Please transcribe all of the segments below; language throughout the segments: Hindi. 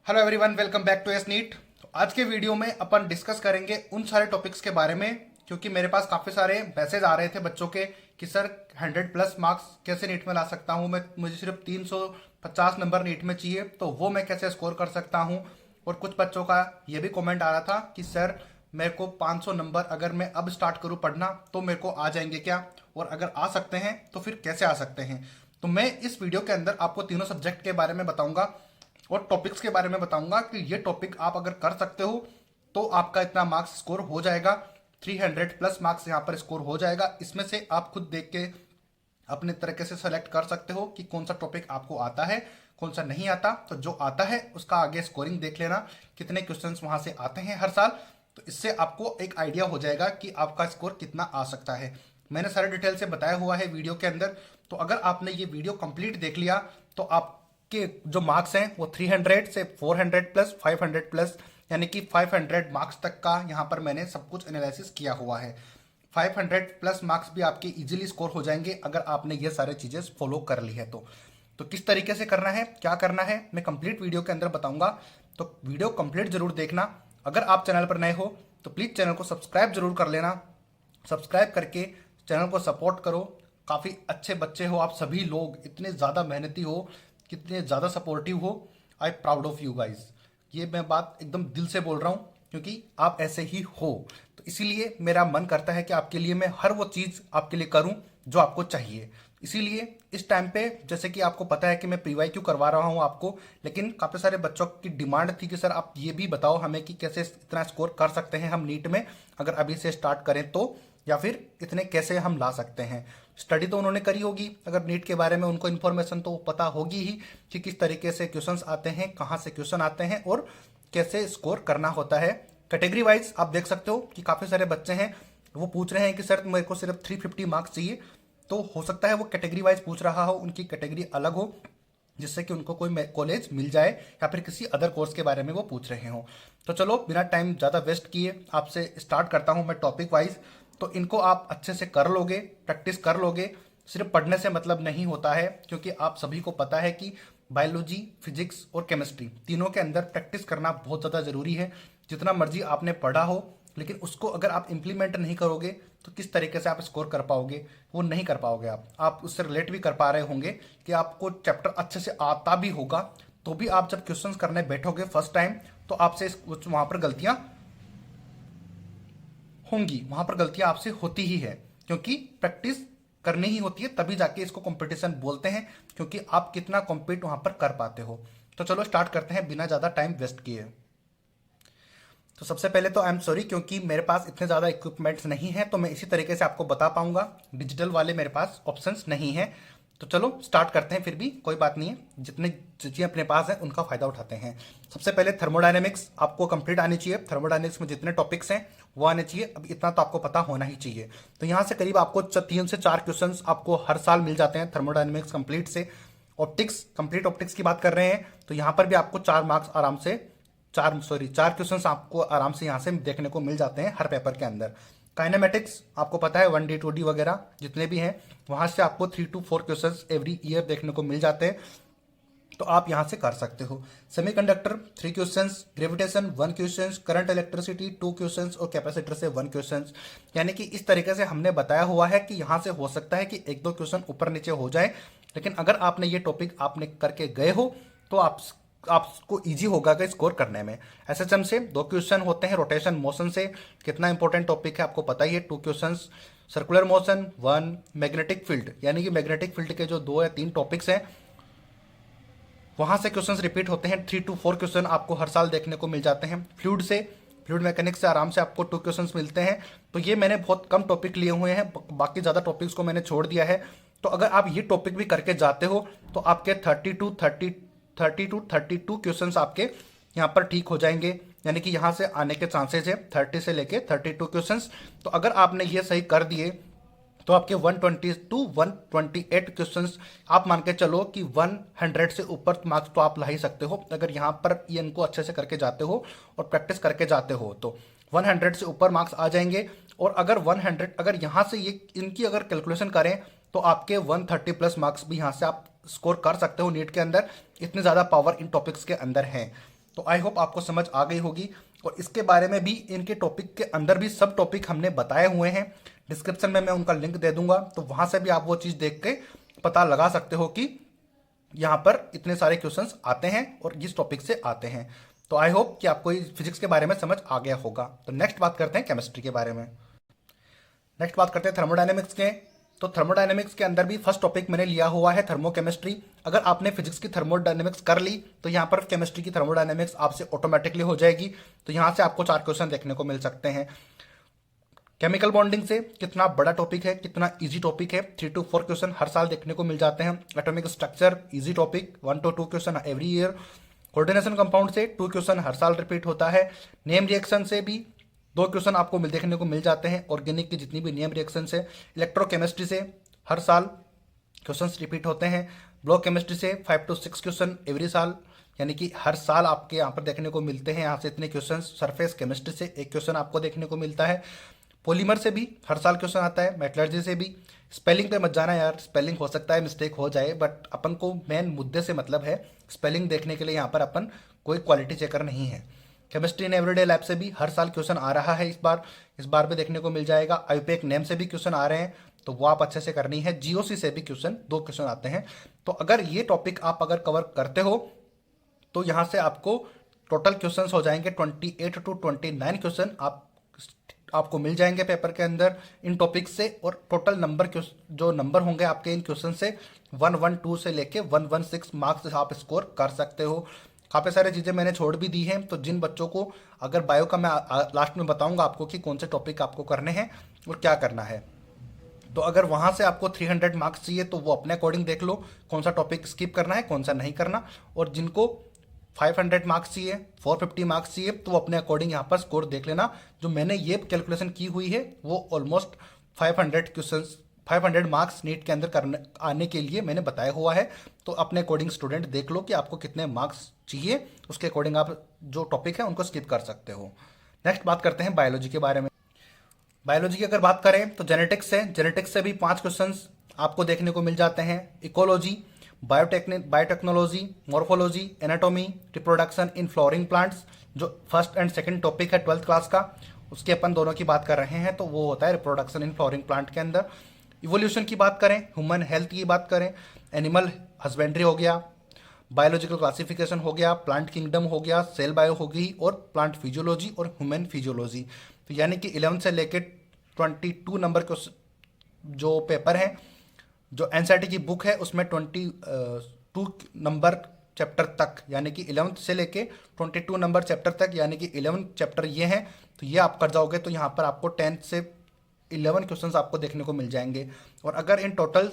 Hello everyone, welcome back to S NEET. आज के वीडियो में अपन डिस्कस करेंगे उन सारे टॉपिक्स के बारे में, क्योंकि मेरे पास काफ़ी सारे मैसेज आ रहे थे बच्चों के कि सर 100+ मार्क्स कैसे नीट में ला सकता हूँ मैं, मुझे सिर्फ 350 नंबर नीट में चाहिए, तो वो मैं कैसे स्कोर कर सकता हूँ। और कुछ बच्चों का ये भी कमेंट आ रहा था कि सर मेरे को 500 नंबर अगर मैं अब स्टार्ट करूँ पढ़ना तो मेरे को आ जाएंगे क्या, और अगर आ सकते हैं तो फिर कैसे आ सकते हैं। तो मैं इस वीडियो के अंदर आपको तीनों सब्जेक्ट के बारे में बताऊंगा और टॉपिक्स के बारे में बताऊंगा कि ये टॉपिक आप अगर कर सकते हो तो आपका इतना मार्क्स स्कोर हो जाएगा। 300+ मार्क्स यहाँ पर स्कोर हो जाएगा। इसमें से आप खुद देख के अपने तरीके से सेलेक्ट कर सकते हो कि कौन सा टॉपिक आपको आता है, कौन सा नहीं आता। तो जो आता है उसका आगे स्कोरिंग देख लेना, कितने क्वेश्चंस वहां से आते हैं हर साल। तो इससे आपको एक आइडिया हो जाएगा कि आपका स्कोर कितना आ सकता है। मैंने सारे डिटेल से बताया हुआ है वीडियो के अंदर। तो अगर आपने ये वीडियो कंप्लीट देख लिया तो आपके जो मार्क्स हैं वो 300 से 400+ 500+, यानी कि 500 मार्क्स तक का यहाँ पर मैंने सब कुछ एनालिसिस किया हुआ है। 500+ मार्क्स भी आपके इजीली स्कोर हो जाएंगे अगर आपने ये सारी चीज़ें फॉलो कर ली है तो किस तरीके से करना है, क्या करना है, मैं कंप्लीट वीडियो के अंदर बताऊंगा। तो वीडियो कंप्लीट जरूर देखना। अगर आप चैनल पर नए हो तो प्लीज़ चैनल को सब्सक्राइब जरूर कर लेना। सब्सक्राइब करके चैनल को सपोर्ट करो। काफ़ी अच्छे बच्चे हो आप सभी लोग, इतने ज़्यादा मेहनती हो, कितने ज़्यादा सपोर्टिव हो। I proud of you guys. ये मैं बात एकदम दिल से बोल रहा हूँ क्योंकि आप ऐसे ही हो। तो इसीलिए मेरा मन करता है कि आपके लिए मैं हर वो चीज़ आपके लिए करूँ जो आपको चाहिए। इसीलिए इस टाइम पे जैसे कि आपको पता है कि मैं प्रीवाई क्यों करवा रहा हूँ आपको, लेकिन काफ़ी सारे बच्चों की डिमांड थी कि सर आप ये भी बताओ हमें कि कैसे इतना स्कोर कर सकते हैं हम नीट में अगर अभी से स्टार्ट करें तो, या फिर इतने कैसे हम ला सकते हैं। स्टडी तो उन्होंने करी होगी, अगर नीट के बारे में उनको इन्फॉर्मेशन तो पता होगी ही कि किस तरीके से क्वेश्चंस आते हैं, कहाँ से क्वेश्चन आते हैं और कैसे स्कोर करना होता है। कैटेगरी वाइज आप देख सकते हो कि काफ़ी सारे बच्चे हैं वो पूछ रहे हैं कि सर मेरे को सिर्फ 350 मार्क्स चाहिए। तो हो सकता है वो कैटेगरी वाइज पूछ रहा हो, उनकी कैटेगरी अलग हो, जिससे कि उनको कोई कॉलेज मिल जाए या फिर किसी अदर कोर्स के बारे में वो पूछ रहे हो। तो चलो बिना टाइम ज़्यादा वेस्ट किए आपसे स्टार्ट करता हूँ मैं टॉपिक वाइज। तो इनको आप अच्छे से कर लोगे, प्रैक्टिस कर लोगे। सिर्फ पढ़ने से मतलब नहीं होता है, क्योंकि आप सभी को पता है कि बायोलॉजी, फिजिक्स और केमिस्ट्री तीनों के अंदर प्रैक्टिस करना बहुत ज़्यादा ज़रूरी है। जितना मर्जी आपने पढ़ा हो, लेकिन उसको अगर आप इम्प्लीमेंट नहीं करोगे तो किस तरीके से आप स्कोर कर पाओगे, वो नहीं कर पाओगे। आप उससे रिलेट भी कर पा रहे होंगे कि आपको चैप्टर अच्छे से आता भी होगा तो भी आप जब क्वेश्चंस करने बैठोगे फर्स्ट टाइम तो आपसे वहाँ पर गलतियाँ होंगी, वहाँ पर गलतियाँ आपसे होती ही है, क्योंकि प्रैक्टिस करनी ही होती है, तभी जाके इसको कंपटीशन बोलते हैं, क्योंकि आप कितना कॉम्पीट वहाँ पर कर पाते हो। तो चलो स्टार्ट करते हैं बिना ज़्यादा टाइम वेस्ट किए। तो सबसे पहले तो आई एम सॉरी, क्योंकि मेरे पास इतने ज़्यादा इक्विपमेंट्स नहीं है तो मैं इसी तरीके से आपको बता पाऊंगा, डिजिटल वाले मेरे पास ऑप्शंस नहीं है। तो चलो स्टार्ट करते हैं, फिर भी कोई बात नहीं है, जितने चीज़ें अपने पास हैं उनका फ़ायदा उठाते हैं। सबसे पहले थर्मोडायनेमिक्स आपको कंप्लीट आनी चाहिए। थर्मोडायनेमिक्स में जितने टॉपिक्स हैं वो आने चाहिए, अब इतना तो आपको पता होना ही चाहिए। तो यहाँ से करीब आपको 3 से 4 क्वेश्चन आपको हर साल मिल जाते हैं थर्मोडायनेमिक्स कंप्लीट से। ऑप्टिक्स, कंप्लीट ऑप्टिक्स की बात कर रहे हैं तो यहाँ पर भी आपको 4 मार्क्स आराम से, 4 क्वेश्चंस आपको आराम से यहाँ से देखने को मिल जाते हैं हर पेपर के अंदर। काइनेमेटिक्स आपको पता है 1D 2D वगैरह जितने भी हैं वहाँ से आपको 3 to 4 क्वेश्चंस एवरी ईयर देखने को मिल जाते हैं, तो आप यहाँ से कर सकते हो। Semiconductor 3 questions, gravitation 1 questions, current electricity 2 questions और कैपेसिटर से 1 क्वेश्चंस। यानी कि इस तरीके से हमने बताया हुआ है कि यहाँ से हो सकता है कि 1-2 क्वेश्चन ऊपर नीचे हो जाए, लेकिन अगर आपने ये टॉपिक आपने करके गए हो तो आपको इजी होगा कि स्कोर करने में। एसएचएम से 2 क्वेश्चन होते हैं, रोटेशन मोशन से कितना इंपॉर्टेंट टॉपिक है आपको पता ही है, 2 questions, circular motion 1, magnetic field यानी कि मैग्नेटिक फील्ड के जो 2 या 3 टॉपिक्स हैं वहां से क्वेश्चंस रिपीट होते हैं। 3 to 4 क्वेश्चन आपको हर साल देखने को मिल जाते हैं। फ्लूइड से, फ्लूइड मैकेनिक्स से आराम से आपको 2 क्वेश्चंस मिलते हैं। तो ये मैंने बहुत कम टॉपिक लिए हुए हैं, बाकी ज़्यादा टॉपिक्स को मैंने छोड़ दिया है। तो अगर आप ये टॉपिक भी करके जाते हो तो आपके 30 to 32 क्वेश्चंस आपके यहाँ पर ठीक हो जाएंगे, यानी कि यहाँ से आने के चांसेस है 30 से लेके 32 क्वेश्चंस। तो अगर आपने ये सही कर दिए तो आपके 120 to 128 क्वेश्चंस, आप मान के चलो कि 100 से ऊपर मार्क्स तो आप ला ही सकते हो अगर यहाँ पर ये इनको अच्छे से करके जाते हो और प्रैक्टिस करके जाते हो। तो 100 से ऊपर मार्क्स आ जाएंगे। और अगर 100 अगर यहाँ से ये इनकी अगर कैलकुलेशन करें तो आपके 130+ मार्क्स भी यहाँ से आप स्कोर कर सकते हो नीट के अंदर। इतने ज़्यादा पावर इन टॉपिक्स के अंदर हैं। तो आई होप आपको समझ आ गई होगी। और इसके बारे में भी इनके टॉपिक के अंदर भी सब टॉपिक हमने बताए हुए हैं, डिस्क्रिप्शन में मैं उनका लिंक दे दूंगा, तो वहां से भी आप वो चीज़ देख के पता लगा सकते हो कि यहाँ पर इतने सारे क्वेश्चंस आते हैं और इस टॉपिक से आते हैं। तो आई होप कि आपको फिजिक्स के बारे में समझ आ गया होगा। तो नेक्स्ट बात करते हैं केमिस्ट्री के बारे में। नेक्स्ट बात करते हैं थर्मोडायनेमिक्स के। तो थर्मोडायनेमिक्स के अंदर भी फर्स्ट टॉपिक मैंने लिया हुआ है थर्मोकेमिस्ट्री। अगर आपने फिजिक्स की थर्मोडायनेमिक्स कर ली तो यहाँ पर केमिस्ट्री की थर्मोडायनेमिक्स आपसे ऑटोमेटिकली हो जाएगी। तो यहाँ से आपको 4 क्वेश्चन देखने को मिल सकते हैं। केमिकल बॉन्डिंग से कितना बड़ा टॉपिक है, कितना इजी टॉपिक है, 3 to 4 क्वेश्चन हर साल देखने को मिल जाते हैं। Atomic structure easy topic, 1 to 2 question every year. Coordination compound से 2 क्वेश्चन हर साल रिपीट होता है। नेम रिएक्शन से भी 2 क्वेश्चन आपको देखने को मिल जाते हैं। ऑर्गेनिक की जितनी भी नेम रिएक्शन से। इलेक्ट्रोकेमिस्ट्री से हर साल क्वेश्चन रिपीट होते हैं। ब्लॉक केमिस्ट्री से 5 to 6 क्वेश्चन एवरी साल, यानी कि हर साल आपके यहाँ पर देखने को मिलते हैं। यहाँ से इतने क्वेश्चन। सरफेस केमिस्ट्री से 1 क्वेश्चन आपको देखने को मिलता है। पॉलीमर से भी हर साल क्वेश्चन आता है। मेटलर्जी से भी। स्पेलिंग पे मत जाना यार, स्पेलिंग हो सकता है मिस्टेक हो जाए, बट अपन को मेन मुद्दे से मतलब है। स्पेलिंग देखने के लिए यहाँ पर अपन कोई क्वालिटी चेकर नहीं है। केमिस्ट्री इन एवरीडे लैब से भी हर साल क्वेश्चन आ रहा है। इस बार भी देखने को मिल जाएगा। आईयूपीएक नेम से भी क्वेश्चन आ रहे हैं, तो वो आप अच्छे से करनी है। जीओसी से भी 2 क्वेश्चन आते हैं। तो अगर ये टॉपिक आप अगर कवर करते हो तो यहाँ से आपको टोटल क्वेश्चन हो जाएंगे 28 to 29 क्वेश्चन आपको मिल जाएंगे पेपर के अंदर इन टॉपिक से। और टोटल नंबर जो नंबर होंगे आपके इन क्वेश्चन से 112 से लेके 116 मार्क्स आप स्कोर कर सकते हो। काफ़ी सारी चीज़ें मैंने छोड़ भी दी हैं, तो जिन बच्चों को अगर बायो का मैं लास्ट में बताऊंगा आपको कि कौन से टॉपिक आपको करने हैं और क्या करना है। तो अगर वहाँ से आपको 300 मार्क्स चाहिए तो वो अपने अकॉर्डिंग देख लो कौन सा टॉपिक स्किप करना है, कौन सा नहीं करना। और जिनको 500 मार्क्स चाहिए, 450 मार्क्स चाहिए, तो अपने अकॉर्डिंग यहाँ पर स्कोर देख लेना। जो मैंने ये कैलकुलेशन की हुई है वो ऑलमोस्ट 500 मार्क्स नीट के अंदर करने आने के लिए मैंने बताया हुआ है। तो अपने अकॉर्डिंग स्टूडेंट देख लो कि आपको कितने मार्क्स चाहिए, उसके अकॉर्डिंग आप जो टॉपिक है उनको स्किप कर सकते हो। नेक्स्ट बात करते हैं बायोलॉजी के बारे में। बायोलॉजी की अगर बात करें तो जेनेटिक्स है। जेनेटिक्स से भी 5 क्वेश्चंस आपको देखने को मिल जाते हैं। Ecology, biotechnology, morphology, anatomy, reproduction in flooring plants, जो फर्स्ट एंड सेकंड टॉपिक है 12th क्लास का, उसके अपन दोनों की बात कर रहे हैं, तो वो होता है रिप्रोडक्शन इन फ्लोरिंग प्लांट के अंदर। इवोल्यूशन की बात करें, ह्यूमन हेल्थ की बात करें, एनिमल हस्बेंड्री हो गया, बायोलॉजिकल क्लासिफिकेशन हो गया, प्लांट किंगडम हो गया, सेल बायो हो गई, और प्लांट फिजियोलॉजी और ह्यूमन फिजियोलॉजी। तो यानी कि 11 से लेके 22 नंबर के जो पेपर हैं, जो एनसीईआरटी की बुक है उसमें 22 नंबर चैप्टर तक, यानी कि 11th से लेके 22 नंबर चैप्टर तक, यानी कि 11 चैप्टर ये हैं। तो ये आप कर जाओगे तो यहाँ पर आपको 10 से 11 क्वेश्चंस आपको देखने को मिल जाएंगे। और अगर इन टोटल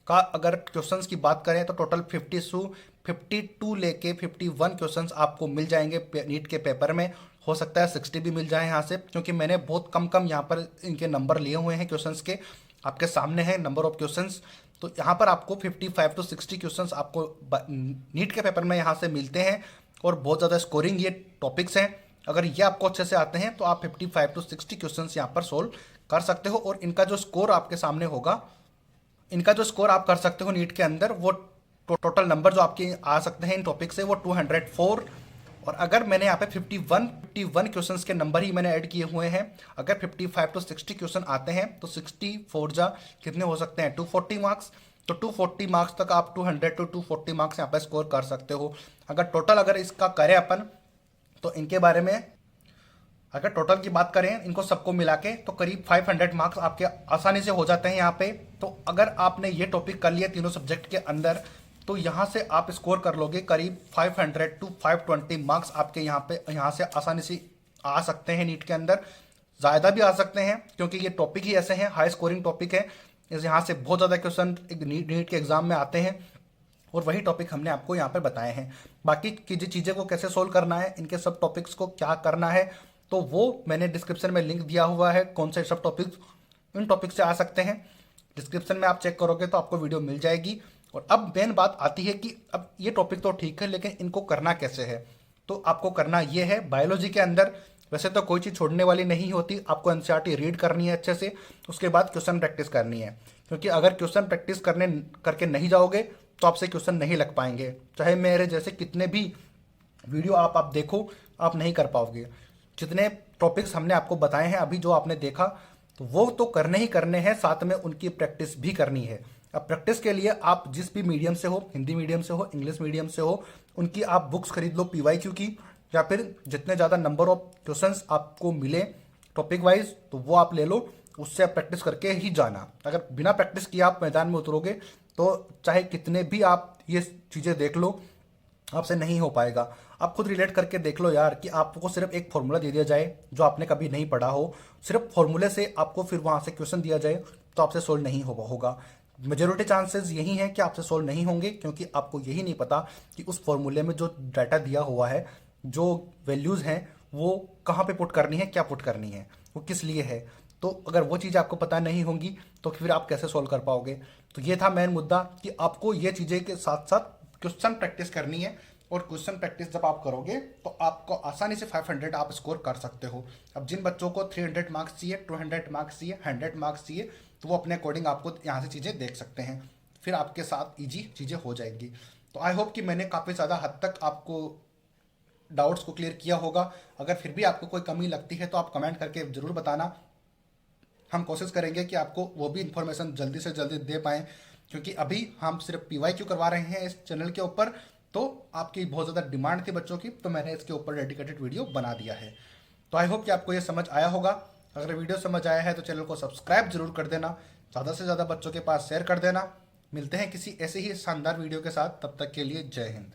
का अगर क्वेश्चंस की बात करें तो टोटल 52 लेके 51 क्वेश्चंस आपको मिल जाएंगे नीट के पेपर में। हो सकता है 60 भी मिल जाए यहाँ से, क्योंकि मैंने बहुत कम यहाँ पर इनके नंबर लिए हुए हैं क्वेश्चंस के। आपके सामने है नंबर ऑफ क्वेश्चंस। तो यहाँ पर आपको 55 to 60 क्वेश्चंस आपको नीट के पेपर में यहाँ से मिलते हैं। और बहुत ज़्यादा स्कोरिंग ये टॉपिक्स हैं। अगर ये आपको अच्छे से आते हैं तो आप 55 to 60 क्वेश्चंस यहाँ पर सोल्व कर सकते हो। और इनका जो स्कोर आपके सामने होगा, इनका जो स्कोर आप कर सकते हो नीट के अंदर, वो टोटल नंबर जो आपके आ सकते हैं इन टॉपिक से वो 204। और अगर मैंने यहाँ पे 51 क्वेश्चंस के नंबर ही मैंने ऐड किए हुए हैं। अगर 55 to 60 क्वेश्चन आते हैं तो 64 जा कितने हो सकते हैं, 240 मार्क्स। तो 240 मार्क्स तक आप 200 to 240 मार्क्स यहाँ पे स्कोर कर सकते हो। अगर टोटल अगर इसका करें अपन, तो इनके बारे में अगर टोटल की बात करें इनको सबको मिला के, तो करीब 500 मार्क्स आपके आसानी से हो जाते हैं यहाँ पे। तो अगर आपने ये टॉपिक कर लिया तीनों सब्जेक्ट के अंदर, तो यहाँ से आप स्कोर कर लोगे करीब 500 to 520 मार्क्स आपके यहाँ से आसानी से आ सकते हैं नीट के अंदर। ज़्यादा भी आ सकते हैं, क्योंकि ये टॉपिक ही ऐसे हैं, हाई स्कोरिंग टॉपिक है। यहाँ से बहुत ज़्यादा क्वेश्चन नीट के एग्जाम में आते हैं। और वही टॉपिक हमने आपको यहाँ पर बताए हैं। बाकी की जो चीज़ें को कैसे सोल्व करना है, इनके सब टॉपिक्स को क्या करना है, तो वो मैंने डिस्क्रिप्शन में लिंक दिया हुआ है। कौन से सब टॉपिक्स इन टॉपिक से आ सकते हैं, डिस्क्रिप्शन में आप चेक करोगे तो आपको वीडियो मिल जाएगी। और अब मेन बात आती है कि अब ये टॉपिक तो ठीक है, लेकिन इनको करना कैसे है। तो आपको करना ये है, बायोलॉजी के अंदर वैसे तो कोई चीज़ छोड़ने वाली नहीं होती। आपको एनसीईआरटी रीड करनी है अच्छे से, उसके बाद क्वेश्चन प्रैक्टिस करनी है। क्योंकि अगर क्वेश्चन प्रैक्टिस करके नहीं जाओगे तो आपसे क्वेश्चन नहीं लग पाएंगे। चाहे मेरे जैसे कितने भी वीडियो आप देखो, आप नहीं कर पाओगे। जितने टॉपिक्स हमने आपको बताए हैं अभी जो आपने देखा, तो वो तो करने ही करने हैं, साथ में उनकी प्रैक्टिस भी करनी है। अब प्रैक्टिस के लिए आप जिस भी मीडियम से हो, हिंदी मीडियम से हो, इंग्लिश मीडियम से हो, उनकी आप बुक्स खरीद लो पीवाईक्यू की, या फिर जितने ज़्यादा नंबर ऑफ क्वेश्चंस आपको मिले टॉपिक वाइज तो वो आप ले लो, उससे आप प्रैक्टिस करके ही जाना। अगर बिना प्रैक्टिस किए आप मैदान में उतरोगे तो चाहे कितने भी आप ये चीज़ें देख लो, आपसे नहीं हो पाएगा। आप खुद रिलेट करके देख लो यार, कि आपको सिर्फ एक फॉर्मूला दे दिया जाए जो आपने कभी नहीं पढ़ा हो, सिर्फ फॉर्मूले से आपको फिर वहाँ से क्वेश्चन दिया जाए तो आपसे सोल्व नहीं होगा। मेजोरिटी चांसेस यही हैं कि आपसे सोल्व नहीं होंगे, क्योंकि आपको यही नहीं पता कि उस फॉर्मूले में जो डाटा दिया हुआ है, जो वैल्यूज़ हैं, वो कहाँ पे पुट करनी है, क्या पुट करनी है, वो किस लिए है। तो अगर वो चीज़ आपको पता नहीं होंगी तो फिर आप कैसे सोल्व कर पाओगे। तो ये था मेन मुद्दा, कि आपको ये चीज़ें के साथ साथ क्वेश्चन प्रैक्टिस करनी है, और क्वेश्चन प्रैक्टिस जब आप करोगे तो आपको आसानी से 500 आप स्कोर कर सकते हो। अब जिन बच्चों को 300 मार्क्स चाहिए, 200 मार्क्स चाहिए, 100 मार्क्स चाहिए, तो वो अपने अकॉर्डिंग आपको यहाँ से चीज़ें देख सकते हैं, फिर आपके साथ ईजी चीज़ें हो जाएंगी। तो आई होप कि मैंने काफ़ी ज़्यादा हद तक आपको डाउट्स को क्लियर किया होगा। अगर फिर भी आपको कोई कमी लगती है तो आप कमेंट करके ज़रूर बताना, हम कोशिश करेंगे कि आपको वो भी इंफॉर्मेशन जल्दी से जल्दी दे पाएँ, क्योंकि अभी हम सिर्फ पीवाईक्यू करवा रहे हैं इस चैनल के ऊपर। तो आपकी बहुत ज़्यादा डिमांड थी बच्चों की, तो मैंने इसके ऊपर डेडिकेटेड वीडियो बना दिया है। तो आई होप कि आपको ये समझ आया होगा। अगर वीडियो समझ आया है तो चैनल को सब्सक्राइब जरूर कर देना, ज़्यादा से ज़्यादा बच्चों के पास शेयर कर देना। मिलते हैं किसी ऐसे ही शानदार वीडियो के साथ, तब तक के लिए जय हिंद।